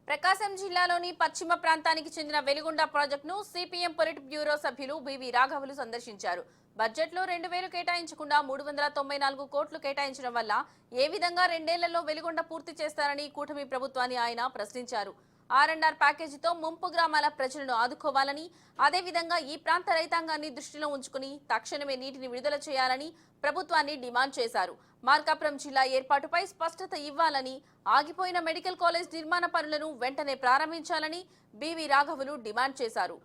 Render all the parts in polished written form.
ప్రకాశం జిల్లాలోని పశ్చిమ ప్రాంతానికి చెందిన వెలిగొండ ప్రాజెక్టును సిపిఎం పొలిట్ బ్యూరో సభ్యులు బివి రాఘవులు సందర్శించారు. బడ్జెట్లో 2000 కేటాయించకుండా 394 కోట్లు కేటాయించడం వల్ల ఏ విధంగా రెండేళ్లలో వెలిగొండ పూర్తి చేస్తారని కూటమి ప్రభుత్వాన్ని ఆయన ప్రశ్నించారు. ఆర్ఎండ్ఆర్ ప్యాకేజీతో ముంపు గ్రామాల ప్రజలను ఆదుకోవాలని, అదేవిధంగా ఈ ప్రాంత రైతాంగాన్ని దృష్టిలో ఉంచుకుని తక్షణమే నీటిని విడుదల చేయాలని ప్రభుత్వాన్ని డిమాండ్ చేశారు. మార్కాపురం జిల్లా ఏర్పాటుపై స్పష్టత ఇవ్వాలని, ఆగిపోయిన మెడికల్ కాలేజ్ నిర్మాణ పనులను వెంటనే ప్రారంభించాలని బివి రాఘవులు డిమాండ్ చేశారు.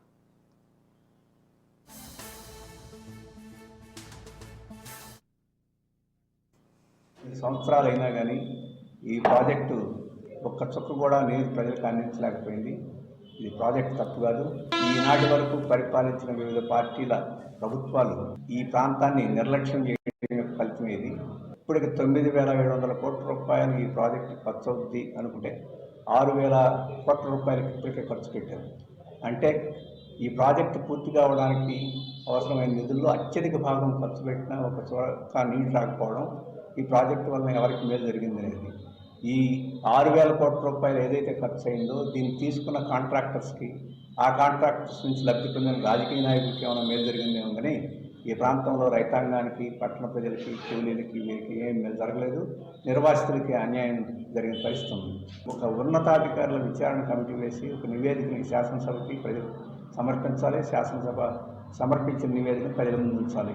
సంవత్సరాలైనా కానీ ఈ ప్రాజెక్టు ఒక్క చుక్క కూడా నీరు ప్రజలకు అందించలేకపోయింది. ఇది ప్రాజెక్టు తప్పు కాదు. ఈనాటి వరకు పరిపాలించిన వివిధ పార్టీల ప్రభుత్వాలు ఈ ప్రాంతాన్ని నిర్లక్ష్యం చేయడం యొక్క ఫలితం ఇది. ఇప్పటికి 9,700 కోట్ల రూపాయలు ఈ ప్రాజెక్టు ఖర్చు అవుద్ది అనుకుంటే 6,000 కోట్ల రూపాయలకి ఇప్పటికే ఖర్చు పెట్టారు. అంటే ఈ ప్రాజెక్టు పూర్తి కావడానికి అవసరమైన నిధుల్లో అత్యధిక భాగం ఖర్చు పెట్టినా ఒక చోట నీళ్ళు రాకపోవడం ఈ ప్రాజెక్టు వల్ల ఎవరికి మేలు జరిగింది అనేది. ఈ 6,000 కోట్ల రూపాయలు ఏదైతే ఖర్చు అయిందో దీన్ని తీసుకున్న కాంట్రాక్టర్స్కి, ఆ కాంట్రాక్టర్స్ నుంచి లబ్ధి పొందిన రాజకీయ నాయకులకి ఏమైనా మేలు జరిగిందేమో కానీ ఈ ప్రాంతంలో రైతాంగానికి, పట్టణ ప్రజలకి, కూలీలకి, వీరికి ఏం మేలు జరగలేదు. నిర్వాసితులకి అన్యాయం జరిగిన పరిస్థితి ఉంది. ఒక ఉన్నతాధికారుల విచారణ కమిటీ వేసి ఒక నివేదికని శాసనసభకి ప్రజలు సమర్పించాలి. శాసనసభ సమర్పించిన నివేదిక ప్రజల ముందు ఉంచాలి.